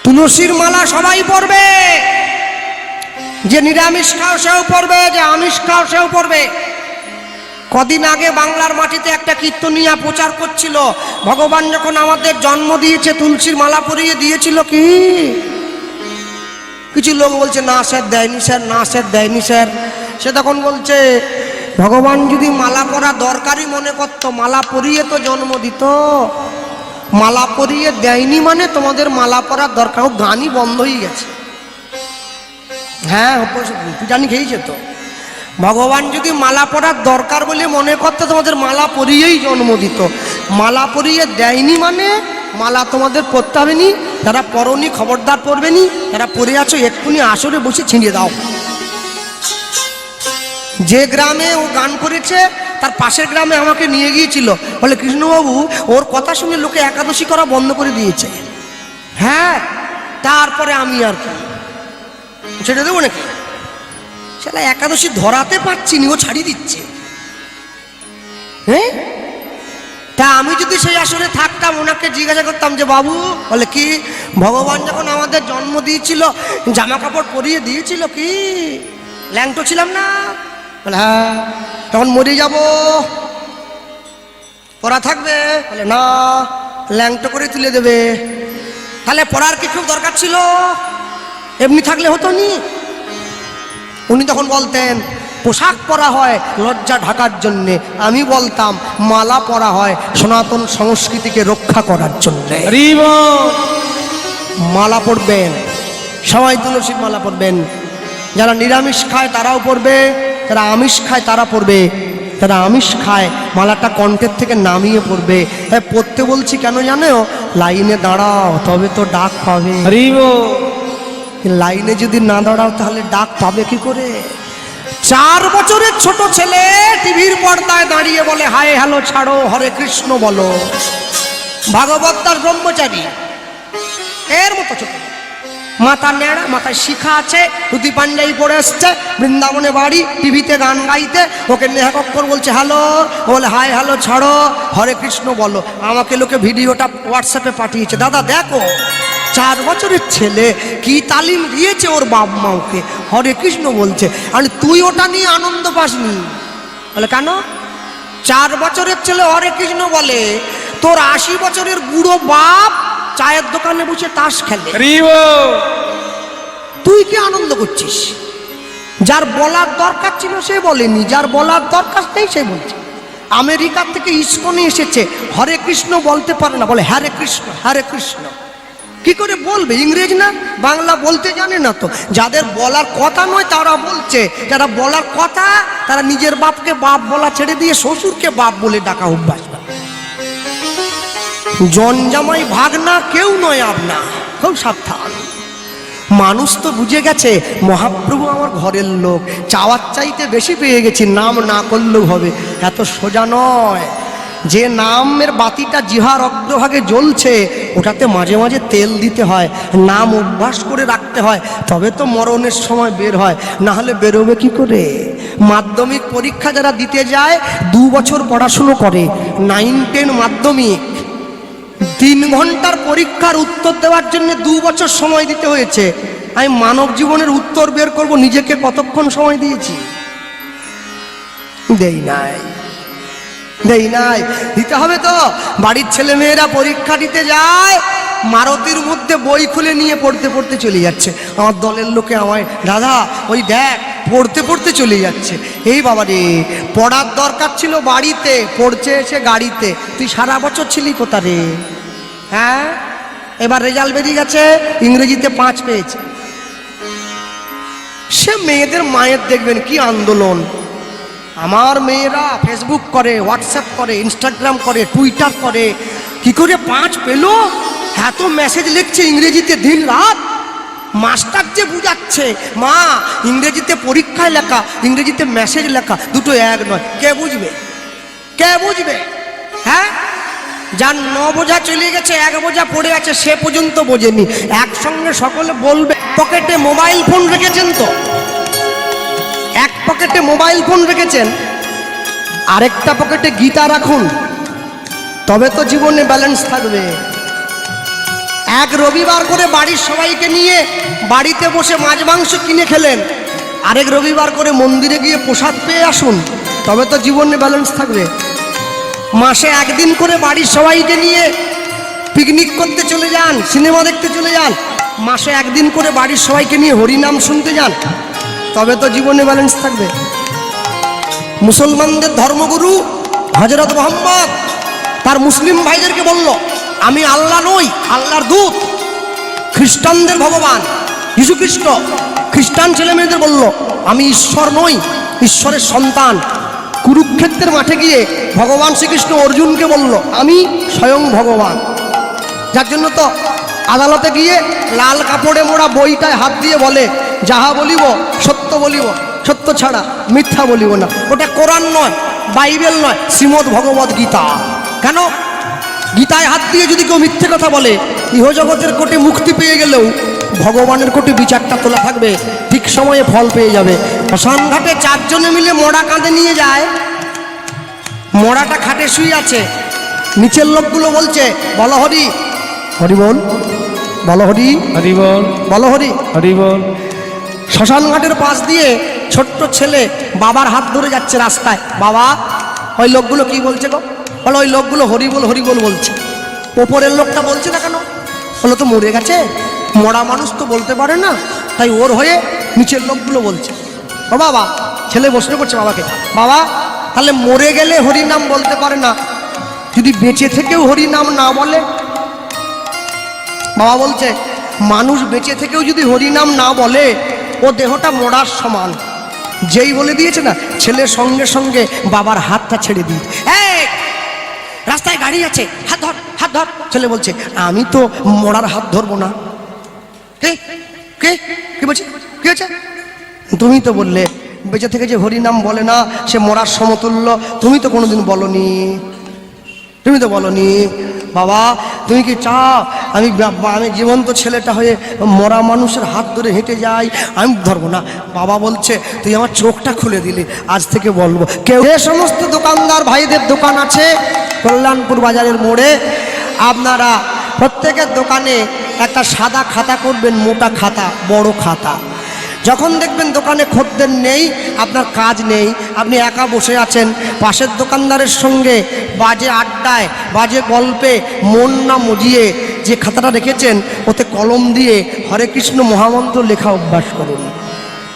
তুলসীর মালা সবাই পরবে, যে নিরামিষ খাও সেও পরবে, যে আমিষ খাও সেও পরবে। কদিন আগে বাংলার মাটিতে একটা কীর্তনিয়া প্রচার করছিল, ভগবান যখন আমাদের জন্ম দিয়েছে তুলসীর মালা পরিয়ে দিয়েছিল কি? কিছু লোক বলছে না স্যার দেয়নি স্যার, না স্যার দেয়নি স্যার। সে তখন বলছে ভগবান যদি মালা পরা দরকারই মনে করতো, মালা পরিয়ে তো জন্ম দিত। মালা পরিয়ে দেয়নি মানে তোমাদের মালা পরার দরকার। ও গানই বন্ধ হয়ে গেছে। হ্যাঁ পিটানি খেয়েছে তো। ভগবান যদি মালা পরার দরকার বলে মনে করতো তোমাদের মালা পরিয়েই জন্ম দিত। মালা পরিয়ে দেয়নি মানে মালা তোমাদের পরতে হবে নি। যারা পরনি খবরদার পরবে নি, যারা পরে আছো এক্ষুনি আসরে বসে ছিঁড়ে দাও। যে গ্রামে ও গান করেছে তার পাশের গ্রামে আমাকে নিয়ে গিয়েছিল, বলে কৃষ্ণবাবু ওর কথা শুনে লোকে একাদশী করা বন্ধ করে দিয়েছে। হ্যাঁ তারপরে আমি আর কি ছেড়ে দেবো নাকি? সেটা একাদশী ধরাতে পারছি নি, ও ছাড়িয়ে দিচ্ছে। হ্যাঁ তা আমি যদি সেই আসরে থাকতাম ওনাকে জিজ্ঞাসা করতাম যে বাবু, বলে কি ভগবান যখন আমাদের জন্ম দিয়েছিল জামা কাপড় পরিয়ে দিয়েছিল কি? ল্যাংটো ছিলাম না? বলে হ্যাঁ। তখন মরে যাব, পড়া থাকবে? বলে না, ল্যাংটো করে তুলে দেবে। তাহলে পড়ার কি খুব দরকার ছিল? এমনি থাকলে হতো নি। উনি তখন বলতেন পোশাক পরা হয় লজ্জা ঢাকার জন্যে, আমি বলতাম মালা পরা হয় সনাতন সংস্কৃতিকে রক্ষা করার জন্যে। মালা পরবেন, সবাই তুলসীর মালা পরবেন। যারা নিরামিষ খায় তারাও পরবে, যারা আমিষ খায় তারা পরবে। যারা আমিষ খায় মালাটা কণ্ঠের থেকে নামিয়ে পড়বে। তাই পড়তে বলছি কেন জানো? লাইনে দাঁড়াও তবে তো ডাক পাবে। লাইনে যদি না দাঁড়াও তাহলে ডাক পাবে কি করে? 4 বছরের ছোট ছেলে টিভির পর্দায় দাঁড়িয়ে বলে হায় হ্যালো ছাড়ো হরে কৃষ্ণ বলো। ভাগবত দাস ব্রহ্মচারী এর মতো ছোট, মাথা নেড়া, মাথায় শিখা আছে, ধুতি পাঞ্জাবি পরে এসছে, বৃন্দাবনে বাড়ি, টিভিতে গান গাইতে। ওকে নেহাকক্ষর বলছে হ্যালো, বলে হায় হ্যালো ছাড়ো হরে কৃষ্ণ বলো। আমাকে লোকে ভিডিওটা হোয়াটসঅ্যাপে পাঠিয়েছে, দাদা দেখো 4 বছরের ছেলে কি তালিম দিয়েছে ওর বাপ মা ওকে, হরে কৃষ্ণ বলছে। আর তুই ওটা নিয়ে আনন্দ পাসনি? বলে কেন? 4 বছরের ছেলে হরে কৃষ্ণ বলে, তোর 80 বছরের বুড়ো বাপ চায়ের দোকানে বসে তাস খেলে, তুই কি আনন্দ করছিস? যার বলার দরকার ছিল সে বলেনি, যার বলার দরকার নেই সে বলছে। আমেরিকা থেকে ইসকনে এসেছে, হরে কৃষ্ণ বলতে পারে না, বলে হরে কৃষ্ণ হরে কৃষ্ণ। কি করে বলবে? ইংরেজ না, বাংলা বলতে জানে না তো। যাদের বলার কথা নয় তারা বলছে, যারা বলার কথা তারা নিজের বাপকে বাপ বলা ছেড়ে দিয়ে শ্বশুরকে বাপ বলে ডাকা অভ্যাস। জনজামাই ভাগনা কেউ নয় আপনা, খুব সাবধান। মানুষ তো বুঝে গেছে মহাপ্রভু আমার ঘরের লোক, চাওয়ার চাইতে বেশি পেয়ে গেছি, নাম না করলেও হবে। এত সোজা নয়। যে নামের বাতিটা জিহার অগ্রভাগে জ্বলছে ওটাতে মাঝে মাঝে তেল দিতে হয়, নাম অভ্যাস করে রাখতে হয়, তবে তো মরণের সময় বের হয়, না হলে বেরোবে কি করে? মাধ্যমিক পরীক্ষা যারা দিতে যায় 2 বছর পড়াশুনো করে, 9, 10 মাধ্যমিক, 3 ঘন্টার পরীক্ষার উত্তর দেওয়ার জন্য 2 বছর সময় দিতে হয়েছে। আমি মানব জীবনের উত্তর বের করব, নিজেকে কতক্ষণ সময় দিয়েছি? দেই নাই, দেই নাই। দিতে হবে তো। বাড়ির ছেলে মেয়েরা পরীক্ষা দিতে যায়, মারুতির মধ্যে বই খুলে নিয়ে পড়তে পড়তে চলে যাচ্ছে। আমার দলের লোকে আমায় দাদা ওই দেখ পড়তে পড়তে চলে যাচ্ছে। এই বাবা রে, পড়ার দরকার ছিল বাড়িতে, পড়ছে এসে গাড়িতে। তুই সারা বছর ছিলি কোথা রে? হ্যাঁ এবার রেজাল্ট বেরিয়ে গেছে, ইংরেজিতে 5 পেয়েছে। সে মেয়েদের মায়ের দেখবেন কি আন্দোলন। আমার মেয়েরা ফেসবুক করে, হোয়াটসঅ্যাপ করে, ইনস্টাগ্রাম করে, টুইটার করে। কি করে 5 পেলো? এত মেসেজ লিখছে ইংরেজিতে দিন রাত। মাস্টার যে বুঝাচ্ছে মা ইংরেজিতে পরীক্ষায় লেখা, ইংরেজিতে মেসেজ লেখা, দুটো এক নয়। কে বুঝবে? কে বুঝবে? হ্যাঁ যার 9 বোঝা চলে গেছে, 1 বোঝা পড়ে আছে, সে পর্যন্ত বোঝেনি। একসঙ্গে সকলে বলবে। পকেটে মোবাইল ফোন রেখেছেন তো? এক পকেটে মোবাইল ফোন রেখেছেন, আরেকটা পকেটে গীতা রাখুন, তবে তো জীবনে ব্যালেন্স থাকবে। এক রবিবার করে বাড়ির সবাইকে নিয়ে বাড়িতে বসে মাছ মাংস কিনে খেলেন, আরেক রবিবার করে মন্দিরে গিয়ে প্রসাদ পেয়ে আসুন, তবে তো জীবনে ব্যালেন্স থাকবে। মাসে একদিন করে বাড়ির সবাইকে নিয়ে পিকনিক করতে চলে যান, সিনেমা দেখতে চলে যান, মাসে একদিন করে বাড়ির সবাইকে নিয়ে হরিনাম শুনতে যান, তবে তো জীবনে ব্যালেন্স থাকবে। মুসলমানদের ধর্মগুরু হযরত মুহাম্মদ তার মুসলিম ভাইদেরকে বলল, আমি আল্লাহ নই, আল্লাহর দূত। খ্রিস্টানদের ভগবান যীশু খ্রিস্ট খ্রিস্টান ছেলে মেয়েদের বলল, আমি ঈশ্বর নই, ঈশ্বরের সন্তান। কুরুক্ষেত্রের মাঠে গিয়ে ভগবান শ্রীকৃষ্ণ অর্জুনকে বলল, আমি স্বয়ং ভগবান। যার জন্য তো আদালতে গিয়ে লাল কাপড়ে মোড়া বইটায় হাত দিয়ে বলে, যাহা বলিব সত্য বলিব, সত্য ছাড়া মিথ্যা বলিব না। ওটা কোরআন নয়, বাইবেল নয়, শ্রীমদ্ ভগবদ গীতা। কেন? গীতায় হাত দিয়ে যদি কেউ মিথ্যে কথা বলে, ইহজগতের কোটে মুক্তি পেয়ে গেলেও ভগবানের কোটে বিচারটা তোলা থাকবে, ঠিক সময়ে ফল পেয়ে যাবে। শ্মশান ঘাটে চারজনে মিলে মরা কাঁধে নিয়ে যায়, মরাটা খাটে শুয়ে আছে, নিচের লোকগুলো বলছে, বলো হরি হরি বল, বলো হরি হরি বল, বলো হরি হরি বল। শ্মশান ঘাটের পাশ দিয়ে ছোট্ট ছেলে বাবার হাত ধরে যাচ্ছে রাস্তায়, বাবা ওই লোকগুলো কি বলছে গো? বলো ওই লোকগুলো হরি বল হরি বল বলছে। ওপরের লোকটা বলছে না কেন? বলো তো মরে গেছে, মরা মানুষ তো বলতে পারে না, তাই ওর হয়ে নিচের লোকগুলো বলছে। ও বাবা, ছেলে প্রশ্ন করছে বাবাকে, বাবা তাহলে মরে গেলে হরি নাম বলতে পারে না, যদি বেঁচে থেকেও হরি নাম না বলে? বাবা বলছে, মানুষ বেঁচে থেকেও যদি হরি নাম না বলে, ও দেহটা মরার সমান। যেই বলে দিয়েছে না, ছেলে সঙ্গে সঙ্গে বাবার হাতটা ছেড়ে দিয়ে, এই রাস্তায় গাড়ি আছে, হাত ধর হাত ধর। ছেলে বলছে, আমি তো মরার হাত ধরবো না। কে কে কি বলছে? কি হয়েছে? তুমি তো বললে বেঁচে থেকে যে হরি নাম বলে না সে মরার সমতুল্য, তুমি তো কোনোদিন বলনি, তুমি তো বলনি। বাবা তুমি কি চাও আমি আমি জীবন্ত ছেলেটা হয়ে মরা মানুষের হাত ধরে হেঁটে যাই? আমি ধরবো না। বাবা বলছে, তুই আমার চোখটা খুলে দিলি, আজ থেকে বলবো। কেউ যে সমস্ত দোকানদার ভাইদের দোকান আছে কল্যাণপুর বাজারের মোড়ে, আপনারা প্রত্যেকের দোকানে একটা সাদা খাতা করবেন, মোটা খাতা, বড় খাতা। যখন দেখবেন দোকানে খদ্দের নেই, আপনার কাজ নেই, আপনি একা বসে আছেন, পাশের দোকানদারের সঙ্গে বাজে আড্ডায়, বাজে গল্পে মন না মজিয়ে যে খাতাটা রেখেছেন, ওতে কলম দিয়ে হরে কৃষ্ণ মহামন্ত্র লেখা অভ্যাস করুন।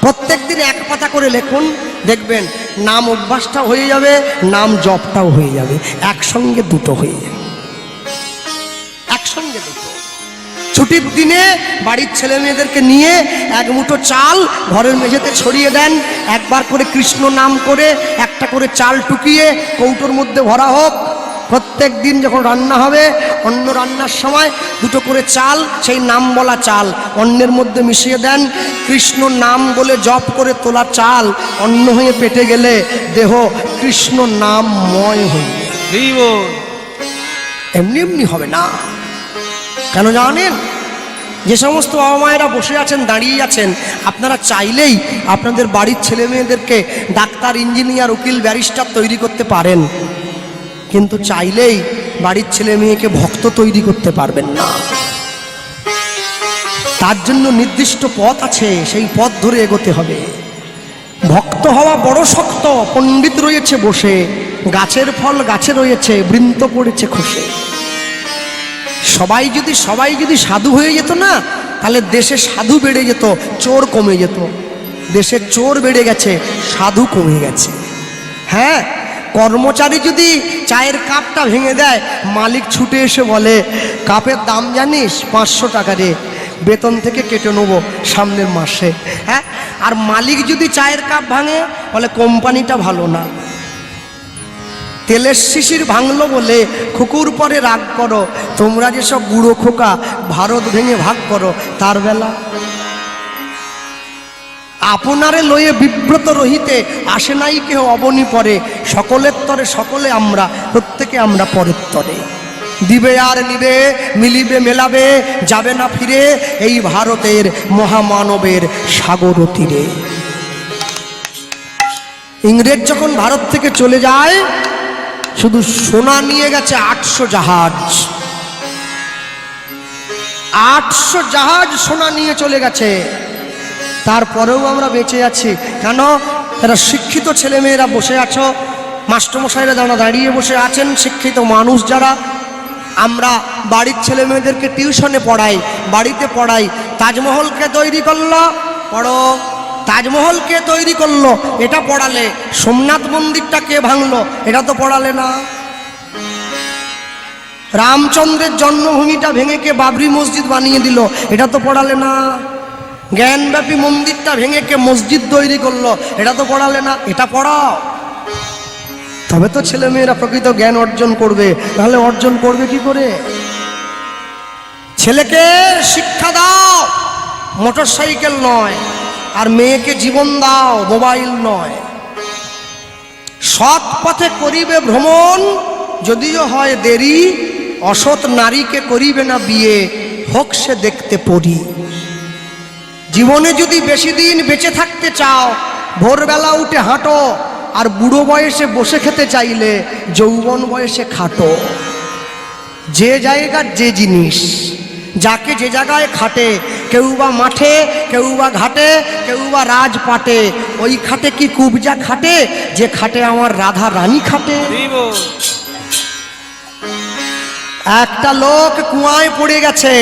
প্রত্যেক দিন এক পাতা করে লিখুন, দেখবেন নাম অভ্যাসটা হয়ে যাবে, নাম জপটাও হয়ে যাবে, একসঙ্গে দুটো হয়ে যাবে, একসঙ্গে দুটো। ছুটির দিনে বাড়ির ছেলে মেয়েদেরকে নিয়ে এক মুঠো চাল ঘরের মেঝেতে ছড়িয়ে দেন, একবার করে কৃষ্ণ নাম করে একটা করে চাল টুকিয়ে কৌটোর মধ্যে ভরা হোক। প্রত্যেক দিন যখন রান্না হবে, অন্ন রান্নার সময় দুটো করে চাল, সেই নাম বলা চাল অন্নের মধ্যে মিশিয়ে দেন। কৃষ্ণ নাম বলে জপ করে তোলা চাল অন্ন হয়ে পেটে গেলে দেহ কৃষ্ণ নামময় হয়ে এমনি এমনি হবে না। কেন জানেন? যে সমস্ত বাবা মায়েরা বসে আছেন, দাঁড়িয়ে আছেন, আপনারা চাইলেই আপনাদের বাড়ির ছেলে মেয়েদেরকে ডাক্তার, ইঞ্জিনিয়ার, উকিল, ব্যারিস্টার তৈরি করতে পারেন, কিন্তু চাইলেই বাড়ির ছেলে মেয়েকে ভক্ত তৈরি করতে পারবেন না। তার জন্য নির্দিষ্ট পথ আছে, সেই পথ ধরে এগোতে হবে। ভক্ত হওয়া বড় শক্ত, পণ্ডিত রয়েছে বসে, গাছের ফল গাছে রয়েছে, বৃন্ত পড়েছে খসে। সবাই যদি সাধু হয়ে যেত না, তাহলে দেশে সাধু বেড়ে যেত, চোর কমে যেত। দেশে চোর বেড়ে গেছে, সাধু কমে গেছে। হ্যাঁ, কর্মচারী যদি চায়ের কাপটা ভেঙে দেয়, মালিক ছুটে এসে বলে, কাপের দাম জানিস? 500 টাকা রে, বেতন থেকে কেটে নেবো সামনের মাসে। হ্যাঁ, আর মালিক যদি চায়ের কাপ ভাঙে, বলে কোম্পানিটা ভালো না। তেলের শিশির ভাঙলো বলে খুকুর পরে রাগ করো, তোমরা যেসব বুড়ো খোকা ভারত ভেঙে ভাগ করো, তার বেলা আপনারে লয়ে বিব্রত রহিতে আসে নাই কেহ অবনী পরে, সকলের তরে সকলে আমরা, প্রত্যেকে আমরা পরের তরে। দিবে আর নিবে, মিলিবে মেলাবে, যাবে না ফিরে এই ভারতের মহামানবের সাগর তীরে। ইংরেজ যখন ভারত থেকে চলে যায়, শুধু সোনা নিয়ে গেছে 800 জাহাজ। 800 জাহাজ সোনা নিয়ে চলে গেছে, তারপরেও আমরা বেঁচে আছি কেন? এরা শিক্ষিত ছেলেমেয়েরা বসে আছো, মাস্টারমশাইরা যারা দাঁড়িয়ে বসে আছেন, শিক্ষিত মানুষ যারা, আমরা বাড়ির ছেলে মেয়েদেরকে টিউশনে পড়াই, বাড়িতে পড়াই। তাজমহলকে তৈরি করলো, পড়ো। তাজমহলকে তৈরি করলো, এটা পড়ালে। সোমনাথ মন্দিরটা কে ভাঙলো, এটা তো পড়ালে না। রামচন্দ্রের জন্মভূমিটা ভেঙে কে বাবরি মসজিদ বানিয়ে দিল, এটা তো পড়ালে না। জ্ঞানব্যাপী মন্দিরটা ভেঙে কে মসজিদ তৈরি করলো, এটা তো পড়ালে না। এটা পড়াও, তবে তো ছেলেমেয়েরা প্রকৃত জ্ঞান অর্জন করবে, তাহলে অর্জন করবে কি করে? ছেলেকে শিক্ষা দাও, মোটর সাইকেল নয়, আর মেয়েকে জীবন দাও, মোবাইল নয়। সৎ পথে করিবে ভ্রমণ, যদিও হয় দেরি, অসৎ নারীকে করিবে না বিয়ে, হোক সে দেখতে পড়ি। জীবনে যদি বেশি দিন বেঁচে থাকতে চাও, ভোরবেলা উঠে হাঁটো, আর বুড়ো বয়সে বসে খেতে চাইলে যৌবন বয়সে খাটো। যে জায়গার যে জিনিস, যাকে যে জায়গায় খাটে, কেউ বা মাঠে, কেউ বা ঘাটে, কেউ বা রাজপাটে, ওই খাটে কি কুবজা খাটে, যে খাটে আমার রাধা রানী খাটে। একটা লোক কুয়ায় পড়ে গেছে,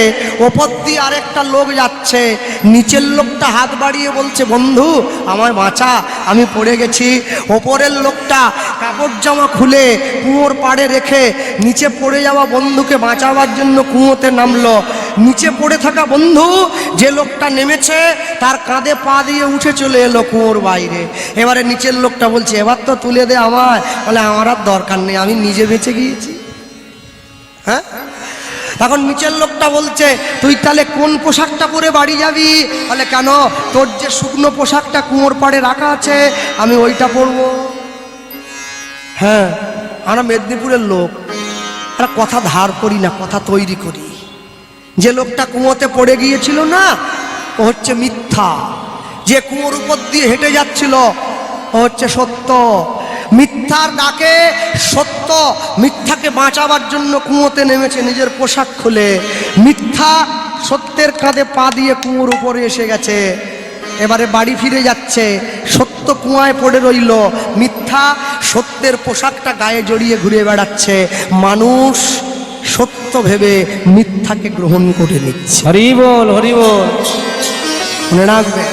ওপর দিয়ে আরেকটা লোক যাচ্ছে, নিচের লোকটা হাত বাড়িয়ে বলছে, বন্ধু আমায় বাঁচা, আমি পড়ে গেছি। ওপরের লোকটা কাপড় জামা খুলে কুয়োর পাড়ে রেখে নিচে পড়ে যাওয়া বন্ধুকে বাঁচাবার জন্য কুয়োতে নামলো। নিচে পড়ে থাকা বন্ধু, যে লোকটা নেমেছে তার কাঁধে পা দিয়ে উঠে চলে এলো কুয়োর বাইরে। এবারে নিচের লোকটা বলছে, এবার তো তুলে দে আমায়। বলে আমার আর দরকার নেই, আমি নিজে বেঁচে গিয়েছি। হ্যাঁ, তখন নিচের লোকটা বলছে, তুই তাহলে কোন পোশাকটা পরে বাড়ি যাবি? বলে কেন, তোর যে শুকনো পোশাকটা কুয়োর পাড়ে রাখা আছে, আমি ওইটা পরবো। হ্যাঁ, আমরা মেদিনীপুরের লোক, আমরা কথা ধার করি না, কথা তৈরি করি। যে লোকটা কুয়োতে পড়ে গিয়েছিল না, ও হচ্ছে মিথ্যা। যে কুয়োর উপর দিয়ে হেঁটে যাচ্ছিল, ও হচ্ছে সত্য। মিথ্যার ডাকে সত্য মিথ্যাকে বাঁচাবার জন্য কুয়োতে নেমেছে নিজের পোশাক খুলে। মিথ্যা সত্যের কাঁধে পা দিয়ে কুয়োর উপরে এসে গেছে, এবারে বাড়ি ফিরে যাচ্ছে। সত্য কুয়ায় পড়ে রইল, মিথ্যা সত্যের পোশাকটা গায়ে জড়িয়ে ঘুরে বেড়াচ্ছে। মানুষ সত্য ভেবে মিথ্যাকে গ্রহণ করে নিচ্ছে। হরি বল, হরি বল। মনে রাখবে,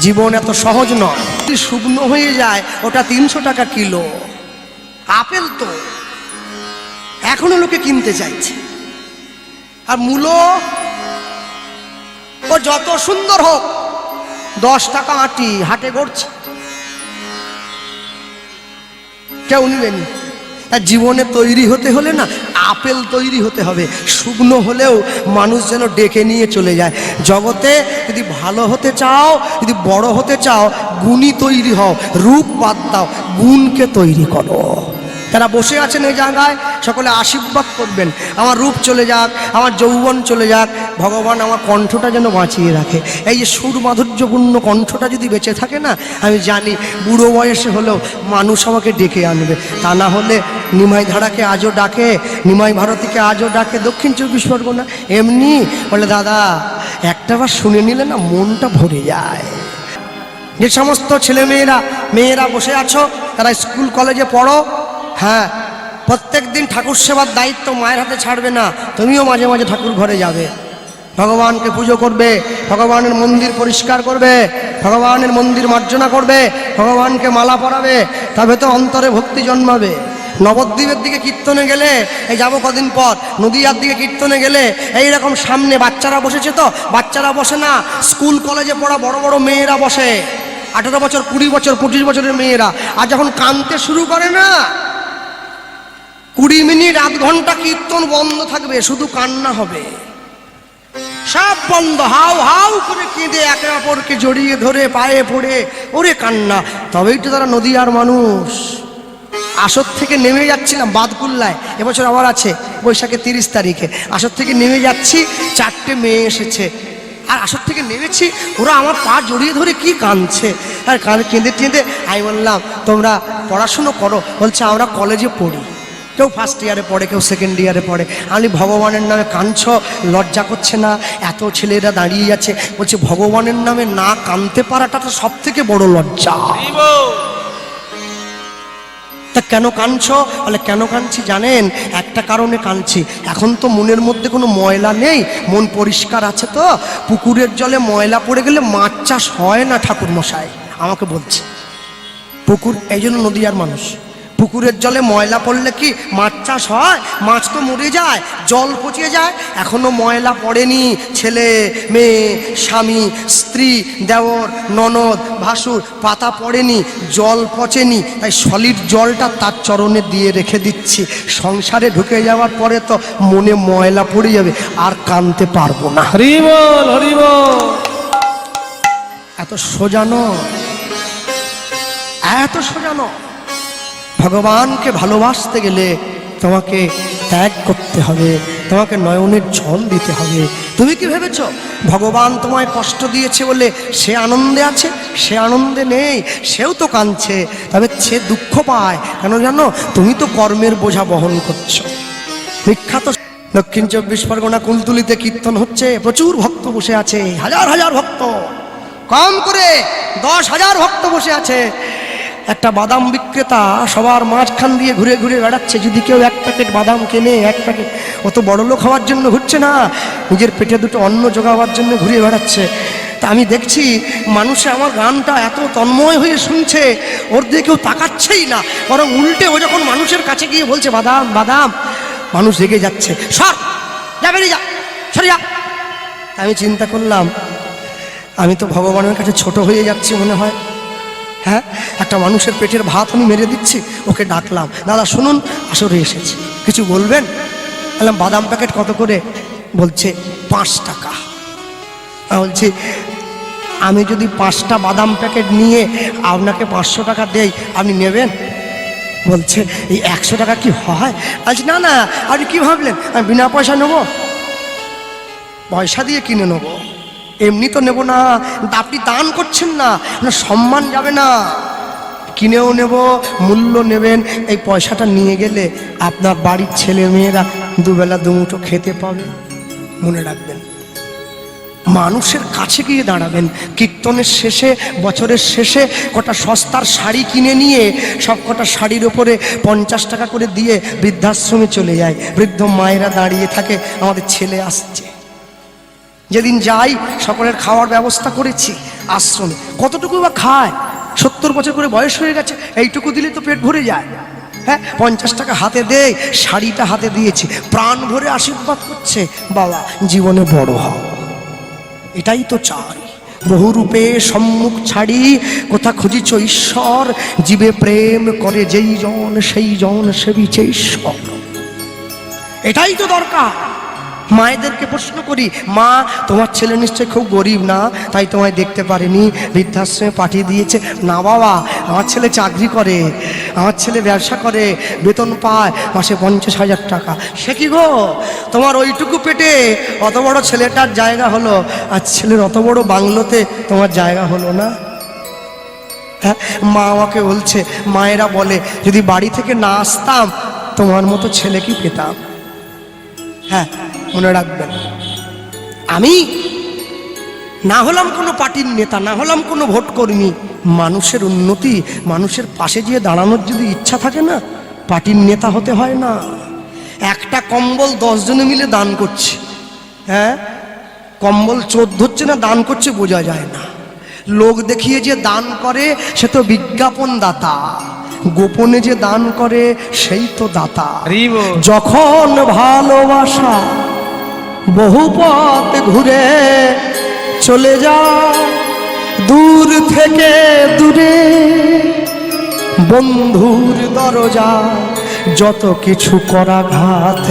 জীবন এত সহজ নয়। শুকনো হয়ে যায়, ওটা 300 টাকা কিলো। আপেল তো এখনো লোকে কিনতে চাইছে। আর মূলো, ও যত সুন্দর হোক, 10 টাকা আটি, হাটে গড়ছে, কেউ নিবেনি। আর জীবনে তৈরি হতে হলে না, আপেল তৈরি হতে হবে। শুকনো হলেও মানুষ যেন ডেকে নিয়ে চলে যায়। জগতে যদি ভালো হতে চাও, যদি বড় হতে চাও, গুণী তৈরি হও, রূপ বাদ দাও, গুণকে তৈরি করো। তারা বসে আছেন এই জায়গায়, সকলে আশীর্বাদ করবেন, আমার রূপ চলে যাক, আমার যৌবন চলে যাক, ভগবান আমার কণ্ঠটা যেন বাঁচিয়ে রাখে। এই যে সুর মাধুর্যপূর্ণ কণ্ঠটা যদি বেঁচে থাকে না, আমি জানি বুড়ো বয়সে হলেও মানুষ আমাকে ডেকে আনবে। তা না হলে নিমাই ধারাকে আজও ডাকে, নিমাই ভারতীকে আজও ডাকে, দক্ষিণ 24 পরগনা এমনি বলে, দাদা একটাবার শুনে নিলে না মনটা ভরে যায়। যে সমস্ত মেয়েরা বসে আছো, তারা স্কুল কলেজে পড়ো। হ্যাঁ, প্রত্যেক দিন ঠাকুর সেবার দায়িত্ব মায়ের হাতে ছাড়বে না। তুমিও মাঝে মাঝে ঠাকুর ঘরে যাবে, ভগবানকে পুজো করবে, ভগবানের মন্দির পরিষ্কার করবে, ভগবানের মন্দির মার্জনা করবে, ভগবানকে মালা পরাবে, তবে তো অন্তরে ভক্তি জন্মাবে। নবদ্বীপের দিকে কীর্তনে গেলে, এই যাবো কদিন পর, নদীয়ার দিকে কীর্তনে গেলে এইরকম সামনে বাচ্চারা বসেছে, তো বাচ্চারা বসে না, স্কুল কলেজে পড়া বড় বড় মেয়েরা বসে, 18 বছর, 20 বছর, 25 বছরের মেয়েরা। আর যখন কাঁদতে শুরু করে না, 20 মিনিট, আধ ঘন্টা কীর্তন বন্ধ থাকবে, শুধু কান্না হবে, সব বন্ধ, হাউ হাউ করে কেঁদে একে অপরকে জড়িয়ে ধরে পায়ে পড়ে ওরে কান্না। তবেই তো তারা নদীয়ার মানুষ। আসর থেকে নেমে যাচ্ছিলাম বাদকুল্লায়, এবছর আবার আছে বৈশাখের 30 তারিখে। আসর থেকে নেমে যাচ্ছি, 4টে মেয়ে এসেছে, আর আসর থেকে নেমেছি, ওরা আমার পা জড়িয়ে ধরে কি কাঁদছে, আর কেঁদে কেঁদে আমি বললাম, তোমরা পড়াশুনো করো? বলছে আমরা কলেজে পড়ি। কেউ ফার্স্ট ইয়ারে পড়ে, কেউ সেকেন্ড ইয়ারে পড়ে। আমি ভগবানের নামে কাঁদছ, লজ্জা করছে না? এত ছেলেরা দাঁড়িয়ে আছে, বলছে ভগবানের নামে না কাঁদতে পারাটা তো সব থেকে বড় লজ্জা। তা কেন কাঁদছ? বলে কেন কাঁদছি জানেন? একটা কারণে কাঁদছি, এখন তো মনের মধ্যে কোনো ময়লা নেই, মন পরিষ্কার আছে। তো পুকুরের জলে ময়লা পড়ে গেলে মাছ চাষ হয় না ঠাকুর মশাই আমাকে বলছে। পুকুর, এই জন্য নদীয়ার মানুষ, পুকুরের জলে ময়লা পড়লে কি মাছ চাষ হয়? মাছ তো মরে যায়, জল পচিয়ে যায়। এখনো ময়লা পড়েনি, ছেলে মেয়ে স্বামী স্ত্রী দেওর ননদ ভাসুর পাতা পড়েনি, জল পচেনি, তাই সলিড জলটা তার চরণে দিয়ে রেখে দিচ্ছি। সংসারে ঢুকে যাওয়ার পরে তো মনে ময়লা পড়ে যাবে, আর কাঁদতে পারবো না। হরি বল, হরি বল। এত সোজানো, এত সোজানো। ভগবানকে ভালোবাসতে গেলে তোমাকে ত্যাগ করতে হবে, তোমাকে নয়নের জল দিতে হবে। তুমি কি ভেবেছ ভগবান তোমায় কষ্ট দিয়েছে বলে সে আনন্দে আছে? সে আনন্দে নেই, সেও তো কাঁদছে, তবে সে দুঃখ পায় কেন জানো? তুমি তো কর্মের বোঝা বহন করছো। বিখ্যাত দক্ষিণ 24 পরগনা কুলতুলিতে কীর্তন হচ্ছে, প্রচুর ভক্ত বসে আছে, হাজার হাজার ভক্ত, কম করে 10,000 ভক্ত বসে আছে। একটা বাদাম বিক্রেতা সবার মাঝখান দিয়ে ঘুরে ঘুরে বেড়াচ্ছে, যদি কেউ 1 প্যাকেট বাদাম কেনে, 1 প্যাকেট। অত বড় লোক হওয়ার জন্য ঘুরছে না, নিজের পেটে দুটো অন্ন জোগাবার জন্য ঘুরে বেড়াচ্ছে। তা আমি দেখছি মানুষে আমার গানটা এত তন্ময় হয়ে শুনছে, ওর দিয়ে কেউ তাকাচ্ছেই না, বরং উল্টে ও যখন মানুষের কাছে গিয়ে বলছে বাদাম বাদাম, মানুষ রেগে যাচ্ছে, সর যা, বেরিয়ে যা, সরে যা। আমি চিন্তা করলাম আমি তো ভগবানের কাছে ছোট হয়ে যাচ্ছি মনে হয়। হ্যাঁ, একটা মানুষের পেটের ভাত আমি মেরে দিচ্ছি। ওকে ডাকলাম, দাদা শুনুন, আসরে এসেছি, কিছু বলবেন? বললাম বাদাম প্যাকেট কত করে? বলছে 5 টাকা। বলছি আমি যদি 5টা বাদাম প্যাকেট নিয়ে আপনাকে 500 টাকা দেই, আপনি নেবেন? বলছে এই 100 টাকা কি হয়? বলছি না না, আপনি কি ভাবলেন আমি বিনা পয়সা নেবো? পয়সা দিয়ে কিনে নেবো, এমনি তো নেব না। আপনি দান করছেন না, সম্মান যাবে না, কিনেও নেব, মূল্য নেবেন। এই পয়সাটা নিয়ে গেলে আপনার বাড়ির ছেলে মেয়েরা দুবেলা দুমুঠো খেতে পাবে। মনে রাখবেন, মানুষের কাছে গিয়ে দাঁড়াবেন। কীর্তনের শেষে, বছরের শেষে কটা সস্তার শাড়ি কিনে নিয়ে সব কটা শাড়ির ওপরে 50 টাকা করে দিয়ে বৃদ্ধাশ্রমে চলে যায়। বৃদ্ধ মায়েরা দাঁড়িয়ে থাকে, আমাদের ছেলে আসছে। যেদিন যাই সকলের খাওয়ার ব্যবস্থা করেছি আশ্রমে। কতটুকু বা খায়? 70 বছর করে বয়স হয়ে গেছে, এইটুকু দিলে তো পেট ভরে যায়। হ্যাঁ, 50 টাকা হাতে দেয়, শাড়িটা হাতে দিয়েছি, প্রাণ ভরে আশীর্বাদ করছে, বাবা জীবনে বড় হও। এটাই তো চাই। বহুরূপে সম্মুখ ছাড়ি কোথা খুঁজিছ ঈশ্বর, জীবে প্রেম করে যেই জন সেই জন সেবিছে ঈশ্বর। এটাই তো দরকার। মায়েদেরকে প্রশ্ন করি, মা তোমার ছেলে নিশ্চয়ই খুব গরিব না, তাই তোমায় দেখতে পারেনি, বৃদ্ধাশ্রমে পাঠিয়ে দিয়েছে? না বাবা, আমার ছেলে চাকরি করে, আমার ছেলে ব্যবসা করে, বেতন পায় মাসে 50,000 টাকা। সে কি গো, তোমার ওইটুকু পেটে অত বড় ছেলেটার জায়গা হলো, আর ছেলের অত বড় বাংলোতে তোমার জায়গা হলো না? হ্যাঁ, মা আমাকে বলছে, মায়েরা বলে যদি বাড়ি থেকে না আসতাম তোমার মতো ছেলে কি পেতাম? হ্যাঁ, মনে রাখবেন, আমি না হলাম কোনো পার্টির নেতা, না হলাম কোনো ভোট কর্মী। মানুষের উন্নতি, মানুষের পাশে গিয়ে দাঁড়ানোর যদি ইচ্ছা থাকে না, পার্টির নেতা হতে হয় না। একটা কম্বল 10 জনে মিলে দান করছে, হ্যাঁ, কম্বল চোর ধরছে না দান করছে বোঝা যায় না। লোক দেখিয়ে যে দান করে সে তো বিজ্ঞাপন দাতা, গোপনে যে দান করে সেই তো দাতা। যখন ভালোবাসা বহু পথ ঘুরে চলে যায় দূর থেকে দূরে, বন্ধুর দরজা যত কিছু করাঘাত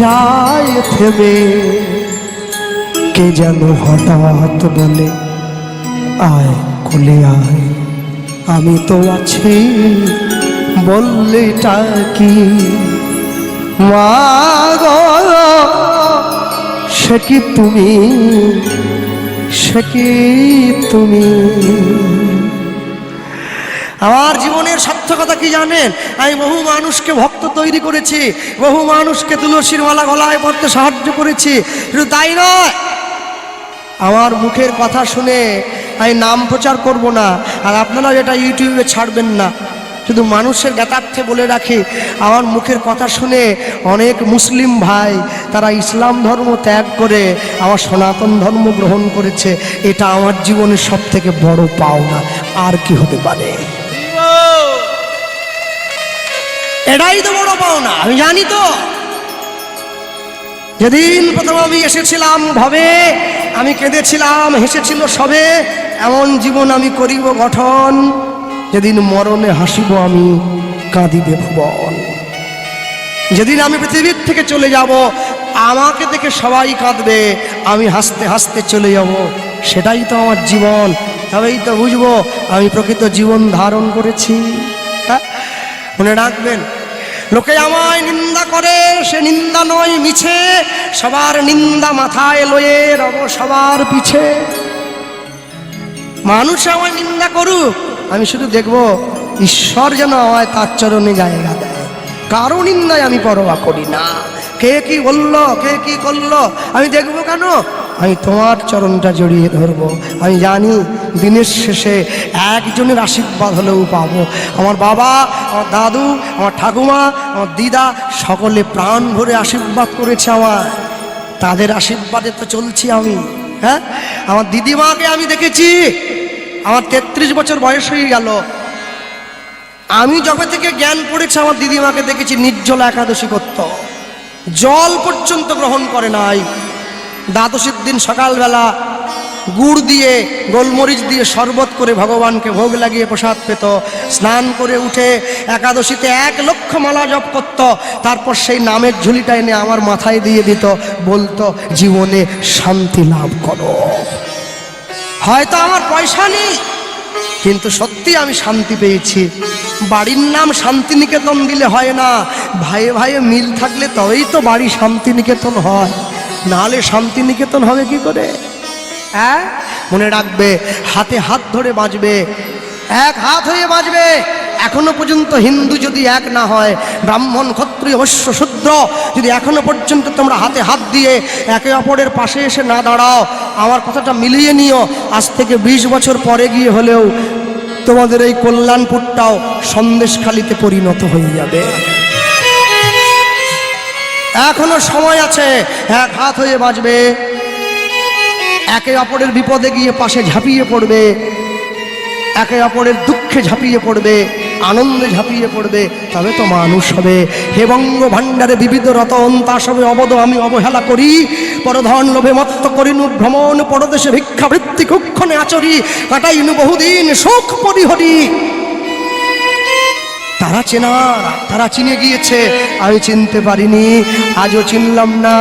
যায় থেমে, কে যেন হঠাৎ বলে আয় কোলে আয়, আমি তো আছি বললেটা কি মা গো, সে কি তুমি, সে কি তুমি। আমার জীবনের সার্থকতা কি জানেন? আমি বহু মানুষকে ভক্ত তৈরি করেছি, বহু মানুষকে তুলসীর মালা গলায় পড়তে সাহায্য করেছি। শুধু তাই নয়, আমার মুখের কথা শুনে আমি নাম প্রচার করব না, আর আপনারা যেটা ইউটিউবে ছাড়বেন না। শুধু মানুষের জ্ঞাতার্থে বলে রাখি, আমার মুখের কথা শুনে অনেক মুসলিম ভাই তারা ইসলাম ধর্ম ত্যাগ করে আমার সনাতন ধর্ম গ্রহণ করেছে। এটা আমার জীবনের সব থেকে বড় পাওনা, আর কি হতে পারে? এটাই তো বড় পাওনা, আমি জানি তো। যেদিন প্রথম আমি এসেছিলাম ভবে, আমি কেঁদেছিলাম, হেসেছিল সবে, এমন জীবন আমি করিব গঠন, যেদিন মরণে হাসিব আমি কাঁদিবে ভুবন। যেদিন আমি পৃথিবীর থেকে চলে যাব, আমাকে দেখে সবাই কাঁদবে, আমি হাসতে হাসতে চলে যাব। সেটাই তো আমার জীবন, তবেই তো বুঝবো আমি প্রকৃত জীবন ধারণ করেছি। হ্যাঁ, মনে রাখবেন, লোকে আমায় নিন্দা করে, সে নিন্দা নয় মিছে, সবার নিন্দা মাথায় লয়ে রব সবার পিছে। মানুষ আমায় নিন্দা করুক, আমি শুধু দেখব ঈশ্বর যেন আমায় তার চরণে জায়গা দেয়। কারো নিন্দায় আমি পরোয়া করি না, কে কি বললো, কে কি করলো আমি দেখবো কেন? আমি তোমার চরণটা জড়িয়ে ধরবো। আমি জানি দিনের শেষে একজনের আশীর্বাদ হলেও পাবো। আমার বাবা, আমার দাদু, আমার ঠাকুমা, আমার দিদা সকলে প্রাণ ভরে আশীর্বাদ করেছে আমার, তাদের আশীর্বাদে তো চলছি আমি। হ্যাঁ, আমার দিদিমাকে আমি দেখেছি, আমার 33 বছর বয়স হয়ে গেল, আমি যবে থেকে জ্ঞান পড়েছে আমার দিদিমাকে দেখেছি নির্জলা একাদশী করত, জল পর্যন্ত গ্রহণ করে নাই। দ্বাদশীর দিন সকালবেলা গুড় দিয়ে গোলমরিচ দিয়ে শরবত করে ভগবানকে ভোগ লাগিয়ে প্রসাদ পেত, স্নান করে উঠে একাদশীতে 1 লক্ষ মালা জপ করত, তারপর সেই নামের ঝুলিটা এনে আমার মাথায় দিয়ে দিত, বলতো জীবনে শান্তি লাভ করো। হয়তো আমার পয়সা নেই, কিন্তু সত্যি আমি শান্তি পেয়েছি। বাড়ির নাম শান্তিনিকেতন দিলে হয় না, ভাইয়ে ভাইয়ে মিল থাকলে তবেই তো বাড়ি শান্তিনিকেতন হয়, নাহলে শান্তিনিকেতন হবে কি করে? হ্যাঁ, মনে রাখবে, হাতে হাত ধরে বাঁচবে, এক হাত হয়ে বাঁচবে। এখনো পর্যন্ত হিন্দু যদি এক না হয়, ব্রাহ্মণ ক্ষত্রিয় বৈশ্য শূদ্র যদি এখনো পর্যন্ত তোমরা হাতে হাত দিয়ে একে অপরের পাশে এসে না দাঁড়াও, আমার কথাটা মিলিয়ে নিও, আজ থেকে 20 বছর পরে গিয়ে হলেও তোমাদের এই কল্যাণপুরটাও সন্দেশখালিতে পরিণত হয়ে যাবে। এখনো সময় আছে, এক হাত হয়ে বাঁচবে, একে অপরের বিপদে গিয়ে পাশে ঝাঁপিয়ে পড়বে, একে অপরের দুঃখে ঝাঁপিয়ে পড়বে, আনন্দে ঝাঁপিয়ে পড়বে, তবে তো মানুষ হবে। হে বঙ্গ ভাণ্ডারে বিবিধ রতন, তা সবে অবদ আমি অবহেলা করি, পরধন লোভে মত্ত করিনু ভ্রমণ, পরদেশে ভিক্ষাবৃত্তি কুক্ষণে আচরি, কাটাইনু বহুদিন সুখ পরিহরি। তারা চেনার, তারা চিনে গিয়েছে, আমি চিনতে পারিনি, আজও চিনলাম না,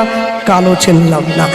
কালও চিনলাম না।